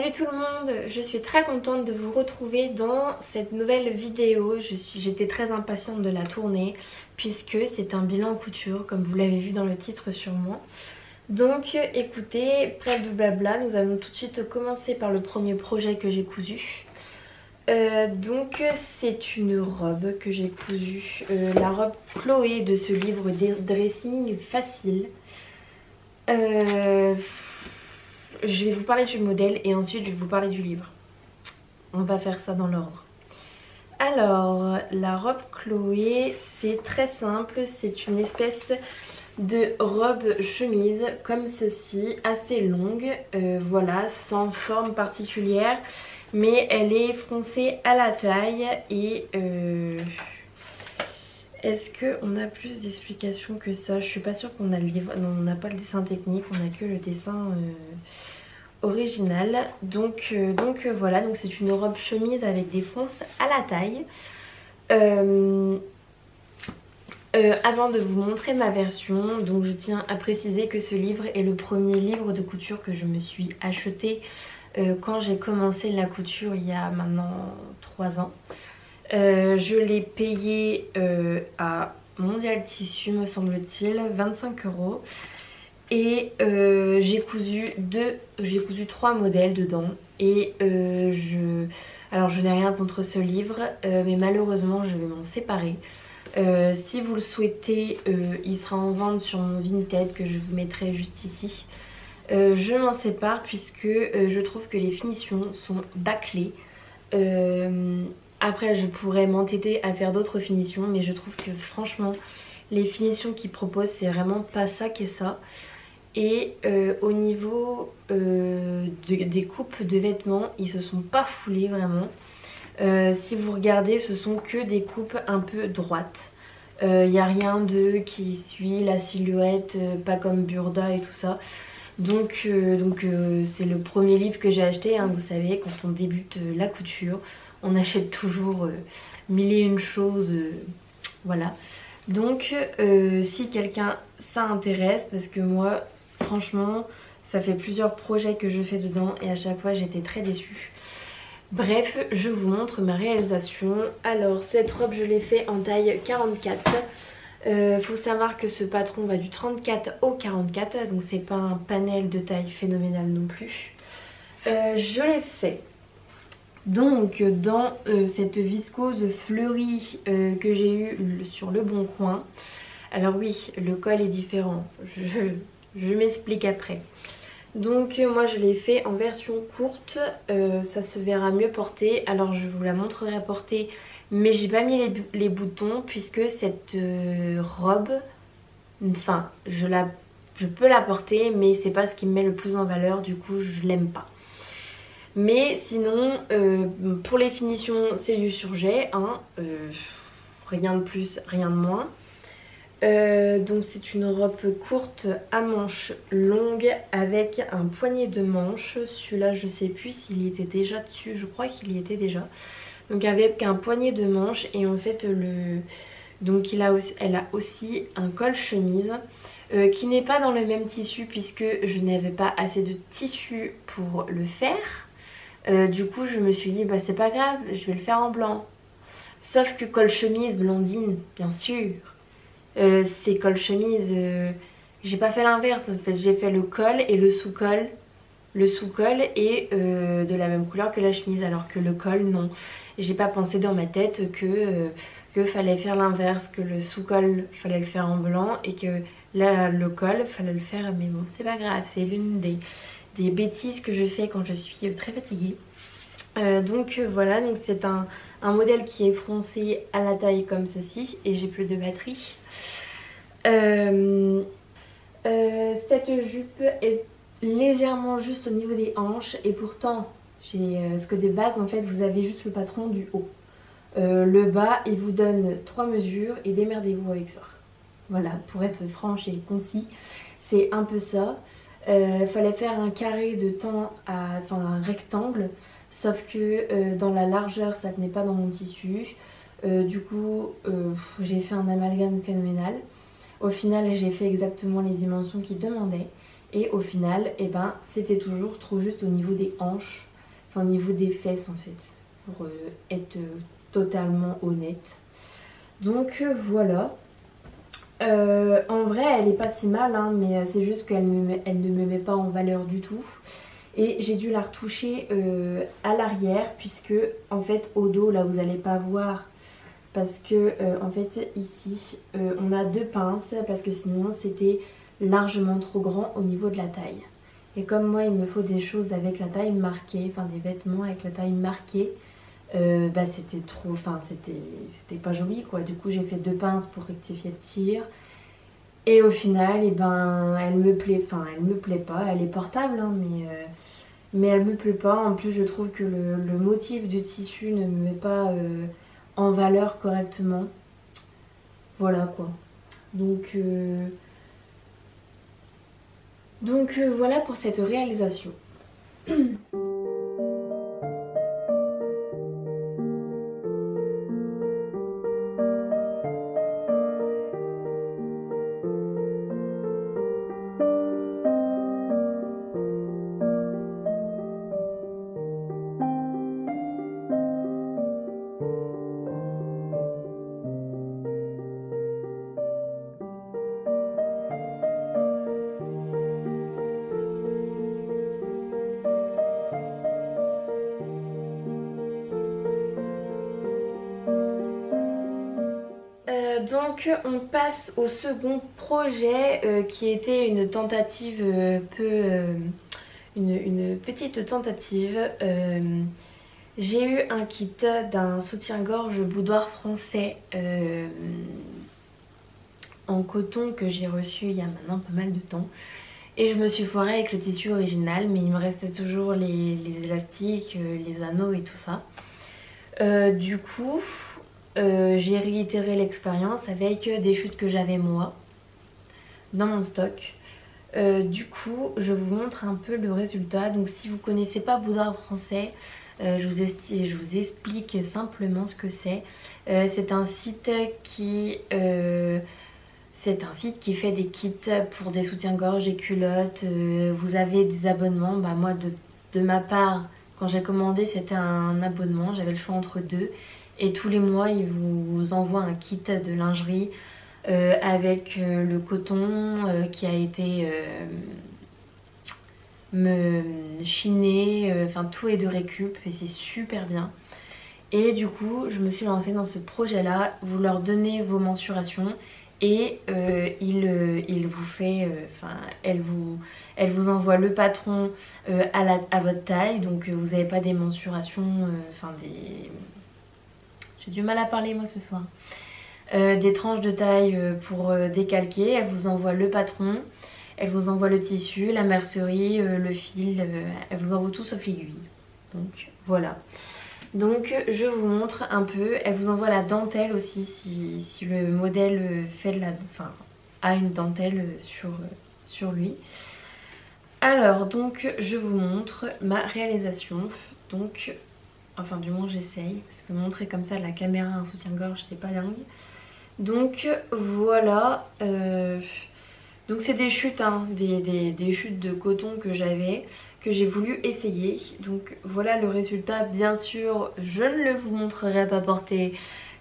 Salut tout le monde, je suis très contente de vous retrouver dans cette nouvelle vidéo. J'étais très impatiente de la tourner puisque c'est un bilan couture comme vous l'avez vu dans le titre sûrement. Donc écoutez, bref de blabla, nous allons tout de suite commencer par le premier projet que j'ai cousu. Donc c'est une robe que j'ai cousue, la robe Chloé de ce livre Dressing Facile. Je vais vous parler du modèle et ensuite je vais vous parler du livre. On va faire ça dans l'ordre. Alors, la robe Chloé, c'est très simple. C'est une espèce de robe chemise comme ceci, assez longue. Voilà, sans forme particulière. Mais elle est froncée à la taille et... Est-ce qu'on a plus d'explications que ça? Je suis pas sûre qu'on a le livre. Non, on n'a pas le dessin technique, on a que le dessin original. Donc voilà, donc c'est une robe chemise avec des fronces à la taille. Avant de vous montrer ma version, donc je tiens à préciser que ce livre est le premier livre de couture que je me suis acheté quand j'ai commencé la couture il y a maintenant 3 ans. Je l'ai payé à Mondial Tissu me semble-t-il, 25 €. Et j'ai cousu 3 modèles dedans. Et alors je n'ai rien contre ce livre, mais malheureusement je vais m'en séparer. Si vous le souhaitez, il sera en vente sur mon Vinted que je vous mettrai juste ici. Je m'en sépare puisque je trouve que les finitions sont bâclées. Après je pourrais m'entêter à faire d'autres finitions, mais je trouve que franchement les finitions qu'ils proposent c'est vraiment pas ça qu'est ça. Et au niveau des coupes de vêtements, ils se sont pas foulés vraiment. Si vous regardez, ce sont que des coupes un peu droites. Il n'y a rien de qui suit la silhouette, pas comme Burda et tout ça. Donc c'est le premier livre que j'ai acheté, hein, vous savez, quand on débute la couture, on achète toujours mille et une choses, voilà. Donc si quelqu'un ça intéresse, parce que moi franchement ça fait plusieurs projets que je fais dedans et à chaque fois j'étais très déçue. Bref, je vous montre ma réalisation. Alors cette robe je l'ai fait en taille 44. Faut savoir que ce patron va du 34 au 44, donc c'est pas un panel de taille phénoménal non plus. Je l'ai fait donc dans cette viscose fleurie que j'ai eue sur le Bon Coin. Alors oui, le col est différent, je m'explique après. Donc moi je l'ai fait en version courte, ça se verra mieux porté. Alors je vous la montrerai portée, mais j'ai pas mis les boutons puisque cette robe, enfin je peux la porter, mais c'est pas ce qui me met le plus en valeur, du coup je l'aime pas. Mais sinon pour les finitions c'est du surjet, hein, rien de plus, rien de moins. Donc c'est une robe courte à manches longues avec un poignet de manches. Celui-là je sais plus s'il y était déjà dessus, je crois qu'il y était déjà. Donc avec un poignet de manches et en fait donc elle a aussi un col chemise qui n'est pas dans le même tissu puisque je n'avais pas assez de tissu pour le faire. Du coup je me suis dit bah c'est pas grave, je vais le faire en blanc. Sauf que col chemise blondine bien sûr. C'est col chemise, j'ai pas fait l'inverse en fait, j'ai fait le col et le sous-col. Le sous-col est de la même couleur que la chemise alors que le col non. J'ai pas pensé dans ma tête que fallait faire l'inverse, que le sous-col fallait le faire en blanc et que là le col fallait le faire, mais bon c'est pas grave, c'est l'une des bêtises que je fais quand je suis très fatiguée. Donc voilà, donc c'est un modèle qui est froncé à la taille comme ceci et j'ai plus de batterie. Cette jupe est légèrement juste au niveau des hanches et pourtant parce que de base en fait vous avez juste le patron du haut. Le bas il vous donne 3 mesures et démerdez-vous avec ça. Voilà, pour être franche et concis, c'est un peu ça. Fallait faire un carré de temps, enfin un rectangle. Sauf que dans la largeur ça tenait pas dans mon tissu. Du coup j'ai fait un amalgame phénoménal. Au final j'ai fait exactement les dimensions qu'il demandait. Et au final eh ben, c'était toujours trop juste au niveau des hanches. enfin au niveau des fesses en fait, pour être totalement honnête. Donc voilà. En vrai elle est pas si mal hein, mais c'est juste qu'elle ne me met pas en valeur du tout. Et j'ai dû la retoucher à l'arrière puisque en fait au dos là vous n'allez pas voir parce que en fait ici on a 2 pinces parce que sinon c'était largement trop grand au niveau de la taille. Et comme moi il me faut des choses avec la taille marquée, enfin des vêtements avec la taille marquée, bah c'était trop, enfin c'était pas joli quoi. Du coup j'ai fait 2 pinces pour rectifier le tir. Et au final, et ben, elle me plaît pas, elle est portable hein, mais elle me plaît pas. En plus je trouve que le motif du tissu ne me met pas en valeur correctement. Voilà quoi. Donc voilà pour cette réalisation. Donc on passe au second projet qui était une tentative une petite tentative. J'ai eu un kit d'un soutien-gorge boudoir français en coton que j'ai reçu il y a maintenant pas mal de temps. Et je me suis foirée avec le tissu original mais il me restait toujours les élastiques, les anneaux et tout ça. Du coup... j'ai réitéré l'expérience avec des chutes que j'avais moi dans mon stock. Du coup je vous montre un peu le résultat. Donc si vous connaissez pas Boudoir Français, je vous explique simplement ce que c'est. C'est un site qui fait des kits pour des soutiens-gorge et culottes. Vous avez des abonnements. Bah, moi de ma part quand j'ai commandé c'était un abonnement, j'avais le choix entre deux. Et tous les mois, ils vous envoient un kit de lingerie avec le coton qui a été chiné, enfin tout est de récup et c'est super bien. Et du coup, je me suis lancée dans ce projet-là. Vous leur donnez vos mensurations et il vous fait, elle vous envoie le patron à votre taille. Donc vous n'avez pas des mensurations, j'ai du mal à parler moi ce soir. Des tranches de taille pour décalquer. Elle vous envoie le patron, elle vous envoie le tissu, la mercerie, le fil, elle vous envoie tout sauf l'aiguille. Donc voilà. Donc je vous montre un peu. Elle vous envoie la dentelle aussi si le modèle a une dentelle sur lui. Alors donc je vous montre ma réalisation. Donc enfin du moins j'essaye, parce que montrer comme ça la caméra un soutien-gorge c'est pas dingue. Donc voilà, donc c'est des chutes, hein, des chutes de coton que j'avais, que j'ai voulu essayer. Donc voilà le résultat. Bien sûr je ne le vous montrerai pas porté,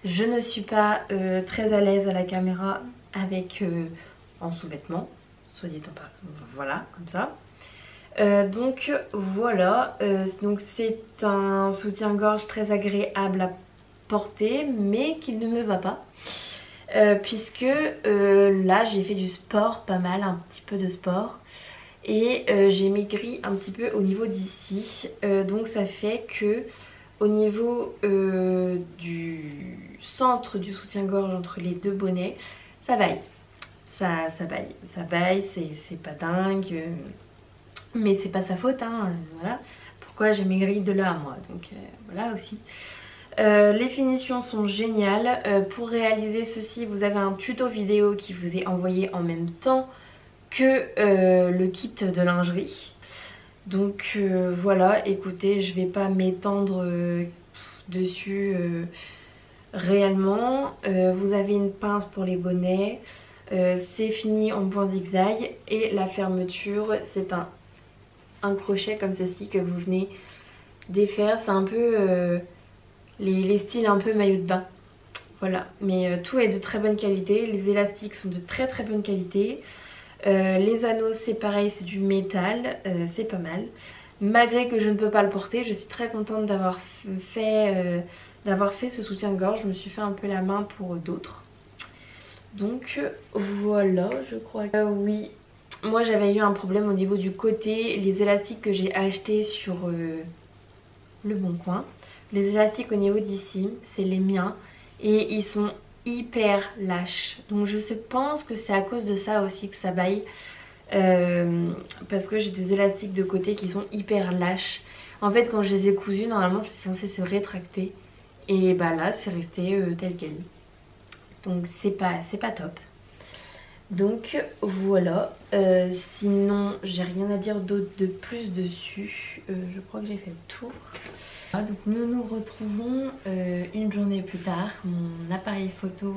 je ne suis pas très à l'aise à la caméra avec en sous-vêtements, soit dit en passant, voilà comme ça. Donc voilà, donc c'est un soutien-gorge très agréable à porter mais qui ne me va pas puisque là j'ai fait du sport pas mal, un petit peu de sport et j'ai maigri un petit peu au niveau d'ici, donc ça fait que au niveau du centre du soutien-gorge entre les deux bonnets ça baille, ça baille, c'est pas dingue. Mais c'est pas sa faute, hein, voilà. Pourquoi j'ai maigri de là à moi, donc voilà aussi. Les finitions sont géniales. Pour réaliser ceci, vous avez un tuto vidéo qui vous est envoyé en même temps que le kit de lingerie. Donc voilà, écoutez, je vais pas m'étendre dessus réellement. Vous avez une pince pour les bonnets. C'est fini en point zigzag et la fermeture c'est un crochet comme ceci que vous venez défaire. C'est un peu les styles un peu maillot de bain. Voilà, mais tout est de très bonne qualité. Les élastiques sont de très très bonne qualité. Les anneaux c'est pareil, c'est du métal, c'est pas mal. Malgré que je ne peux pas le porter, je suis très contente d'avoir fait ce soutien-gorge. Je me suis fait un peu la main pour d'autres. Donc voilà, je crois que oui. Moi j'avais eu un problème au niveau du côté. Les élastiques que j'ai achetés sur Le Bon Coin, les élastiques au niveau d'ici, c'est les miens. Et ils sont hyper lâches. Donc je pense que c'est à cause de ça aussi que ça baille. Parce que j'ai des élastiques de côté qui sont hyper lâches. En fait quand je les ai cousus, normalement c'est censé se rétracter. Et bah là c'est resté tel quel. Donc c'est pas top. Donc voilà, sinon j'ai rien à dire d'autre de plus dessus. Je crois que j'ai fait le tour. Donc nous nous retrouvons une journée plus tard. Mon appareil photo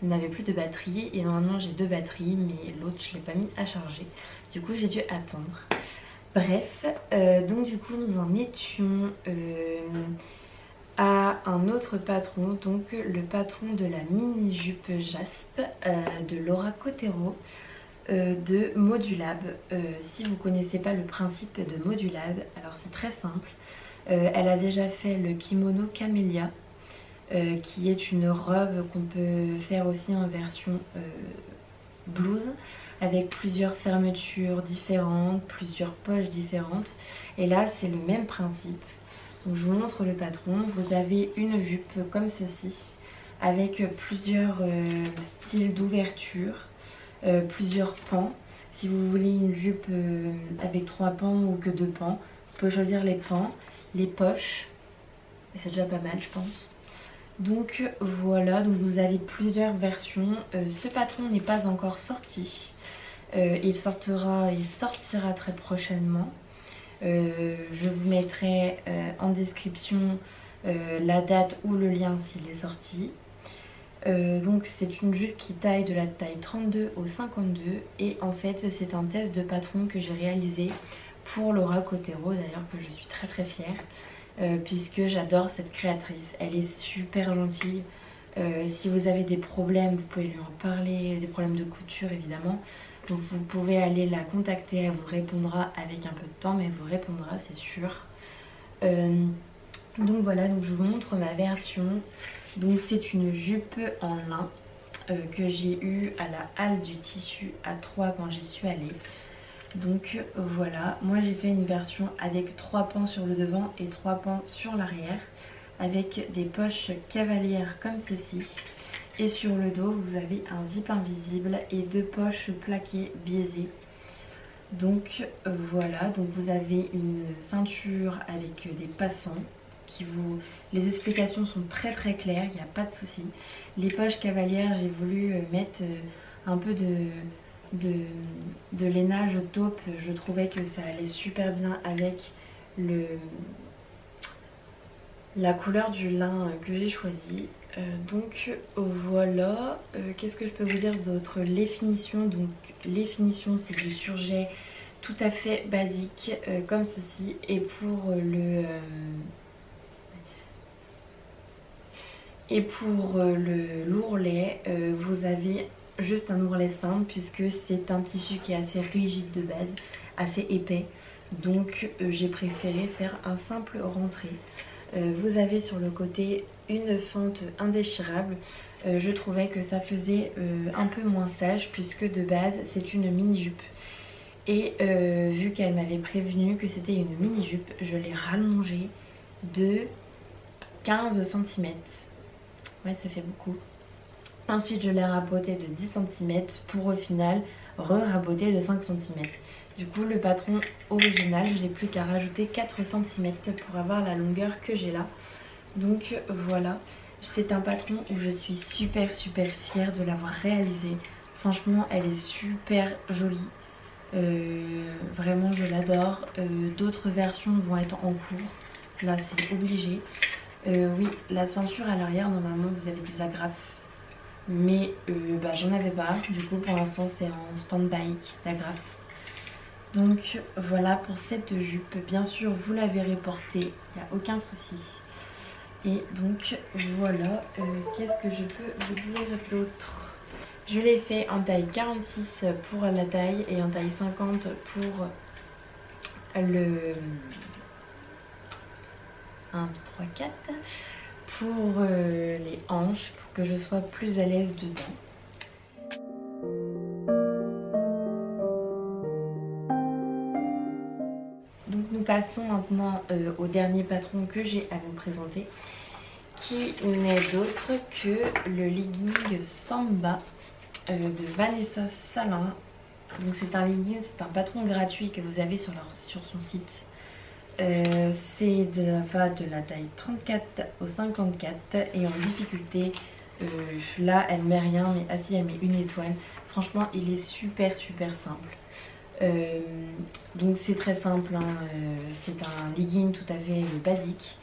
n'avait plus de batterie et normalement j'ai 2 batteries mais l'autre je l'ai pas mis à charger. Du coup j'ai dû attendre. Bref, donc du coup nous en étions à un autre patron, donc le patron de la mini jupe Jasp de Laura Cotero de Modulab. Si vous connaissez pas le principe de Modulab, alors c'est très simple. Elle a déjà fait le kimono Camélia, qui est une robe qu'on peut faire aussi en version blouse, avec plusieurs fermetures différentes, plusieurs poches différentes. Et là c'est le même principe. Donc je vous montre le patron. Vous avez une jupe comme ceci, avec plusieurs styles d'ouverture, plusieurs pans. Si vous voulez une jupe avec 3 pans ou que 2 pans, vous pouvez choisir les pans, les poches, et c'est déjà pas mal je pense. Donc voilà, donc vous avez plusieurs versions. Ce patron n'est pas encore sorti. Il sortira très prochainement. Je vous mettrai en description la date ou le lien s'il est sorti. Donc c'est une jupe qui taille de la taille 32 au 52 et en fait c'est un test de patron que j'ai réalisé pour Laura Cotero, d'ailleurs que je suis très très fière puisque j'adore cette créatrice. Elle est super gentille. Si vous avez des problèmes, vous pouvez lui en parler, des problèmes de couture évidemment. Donc vous pouvez aller la contacter, elle vous répondra avec un peu de temps, mais elle vous répondra, c'est sûr. Donc voilà, donc je vous montre ma version. Donc c'est une jupe en lin que j'ai eue à la halle du tissu à Troyes quand j'y suis allée. Donc voilà, moi j'ai fait une version avec 3 pans sur le devant et 3 pans sur l'arrière, avec des poches cavalières comme ceci. Et sur le dos vous avez un zip invisible et 2 poches plaquées biaisées. Donc voilà, donc vous avez une ceinture avec des passants qui vous... Les explications sont très très claires, il n'y a pas de souci. Les poches cavalières, j'ai voulu mettre un peu de lainage taupe. Je trouvais que ça allait super bien avec la couleur du lin que j'ai choisi. Donc voilà, qu'est-ce que je peux vous dire d'autre? Les finitions, donc les finitions c'est du surjet tout à fait basique comme ceci. Et pour l'ourlet, vous avez juste un ourlet simple puisque c'est un tissu qui est assez rigide de base, assez épais. Donc j'ai préféré faire un simple rentré. Vous avez sur le côté une fente indéchirable. Je trouvais que ça faisait un peu moins sage puisque de base c'est une mini jupe. Et vu qu'elle m'avait prévenu que c'était une mini jupe, je l'ai rallongée de 15 cm. Ouais, ça fait beaucoup. Ensuite je l'ai rabotée de 10 cm pour au final re-raboter de 5 cm. Du coup le patron original, je n'ai plus qu'à rajouter 4 cm pour avoir la longueur que j'ai là. Donc voilà, c'est un patron où je suis super fière de l'avoir réalisé. Franchement elle est super jolie. Vraiment je l'adore. D'autres versions vont être en cours. Là c'est obligé. Oui, la ceinture à l'arrière normalement vous avez des agrafes. Mais j'en avais pas. Du coup pour l'instant c'est en stand-by l'agrafe. Donc voilà pour cette jupe. Bien sûr vous la verrez porter, il n'y a aucun souci. Et donc voilà, qu'est-ce que je peux vous dire d'autre? Je l'ai fait en taille 46 pour la taille et en taille 50 pour le 1, 2, 3, 4 pour les hanches, pour que je sois plus à l'aise dedans. Donc nous passons maintenant au dernier patron que j'ai à vous présenter, qui n'est d'autre que le legging Samba de Vanessa Salin. Donc c'est un legging, c'est un patron gratuit que vous avez sur son site. C'est de la taille 34 au 54 et en difficulté. Là elle met rien, mais assis elle met une étoile. Franchement il est super simple. Donc c'est très simple, hein. C'est un legging tout à fait basique.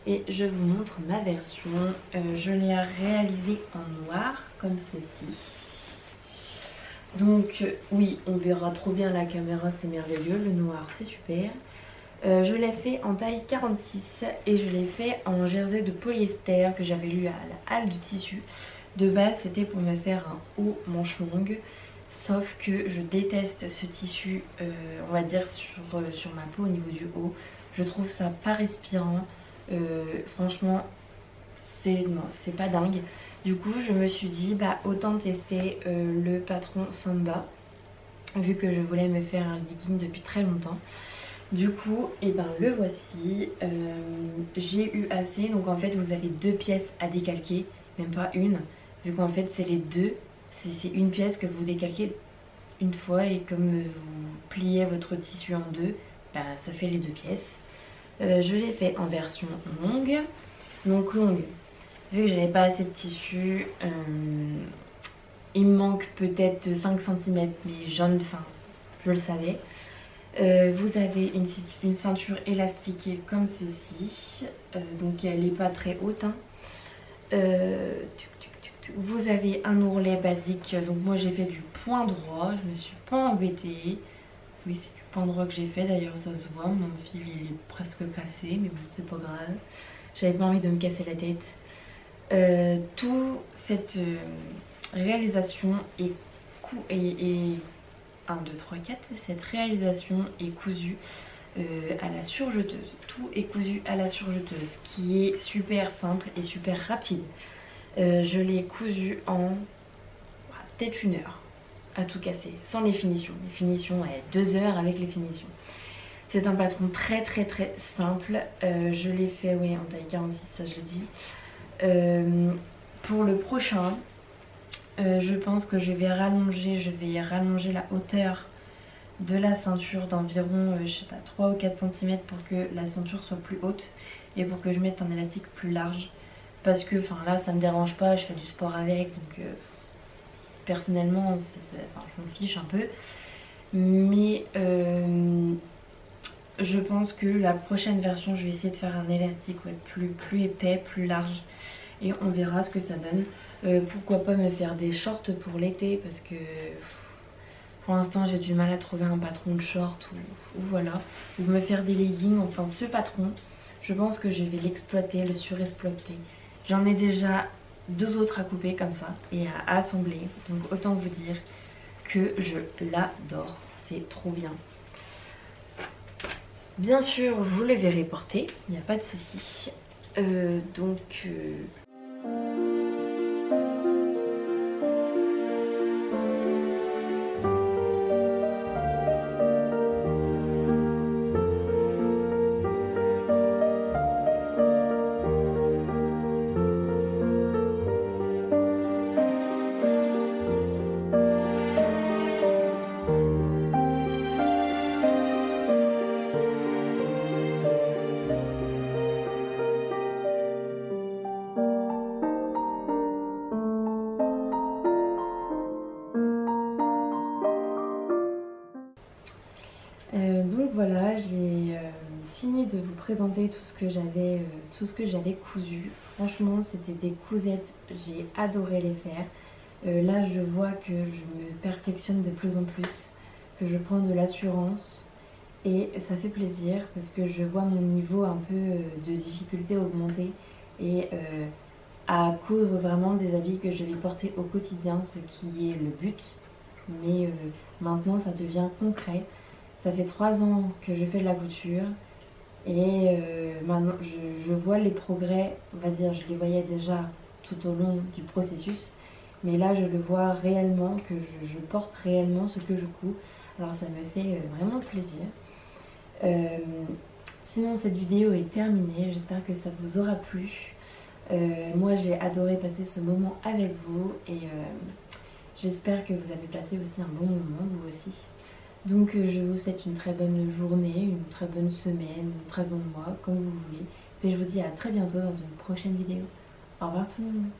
Et je vous montre ma version. Je l'ai réalisé en noir comme ceci. Donc oui, on verra trop bien la caméra, c'est merveilleux. Le noir c'est super. Je l'ai fait en taille 46 et je l'ai fait en jersey de polyester que j'avais lu à la halle du tissu. De base c'était pour me faire un haut manche longue, sauf que je déteste ce tissu, on va dire sur ma peau au niveau du haut. Je trouve ça pas respirant, franchement c'est pas dingue. Du coup je me suis dit bah autant tester le patron Samba, vu que je voulais me faire un legging depuis très longtemps. Du coup, et ben le voici. J'ai eu assez. Donc en fait, vous avez deux pièces à décalquer, même pas une. Vu qu'en fait, c'est les deux. C'est une pièce que vous décalquez une fois et comme vous pliez votre tissu en deux, ben, ça fait les deux pièces. Je l'ai fait en version longue. Donc longue, vu que j'avais pas assez de tissu, il me manque peut-être 5 cm, mais je le savais. Vous avez une ceinture élastiquée comme ceci, donc elle n'est pas très haute, hein. Vous avez un ourlet basique, donc moi j'ai fait du point droit, je me suis pas embêtée. Oui, c'est du point droit que j'ai fait, d'ailleurs ça se voit, mon fil il est presque cassé, mais bon c'est pas grave, j'avais pas envie de me casser la tête. Toute cette réalisation est 1, 2, 3, 4, cette réalisation est cousue à la surjeteuse. Tout est cousu à la surjeteuse, qui est super simple et super rapide. Je l'ai cousu en peut-être 1 heure à tout casser, sans les finitions. Les finitions, 2 heures avec les finitions. C'est un patron très simple. Je l'ai fait en taille 46, ça je le dis. Pour le prochain, je pense que je vais rallonger la hauteur de la ceinture d'environ je sais pas 3 ou 4 cm pour que la ceinture soit plus haute et pour que je mette un élastique plus large, parce que là ça me dérange pas, je fais du sport avec, donc personnellement je m'en fiche un peu, mais je pense que la prochaine version je vais essayer de faire un élastique plus épais, plus large, et on verra ce que ça donne. Pourquoi pas me faire des shorts pour l'été, parce que pour l'instant j'ai du mal à trouver un patron de short ou voilà, ou me faire des leggings. Enfin ce patron, je pense que je vais l'exploiter, le surexploiter. J'en ai déjà 2 autres à couper comme ça et à assembler, donc autant vous dire que je l'adore, c'est trop bien. Bien sûr vous le verrez porter, il n'y a pas de souci. Donc voilà, j'ai fini de vous présenter tout ce que j'avais cousu. Franchement c'était des cousettes, j'ai adoré les faire. Là je vois que je me perfectionne de plus en plus. que je prends de l'assurance et ça fait plaisir parce que je vois mon niveau un peu de difficulté augmenter et à coudre vraiment des habits que je vais porter au quotidien, ce qui est le but. Mais maintenant ça devient concret. Ça fait 3 ans que je fais de la couture et maintenant je vois les progrès, on va dire, je les voyais déjà tout au long du processus. Mais là je le vois réellement, que je porte réellement ce que je couds. Alors ça me fait vraiment plaisir. Sinon cette vidéo est terminée, j'espère que ça vous aura plu. Moi j'ai adoré passer ce moment avec vous et j'espère que vous avez passé aussi un bon moment, vous aussi. Donc je vous souhaite une très bonne journée, une très bonne semaine, un très bon mois, comme vous voulez. Et je vous dis à très bientôt dans une prochaine vidéo. Au revoir tout le monde.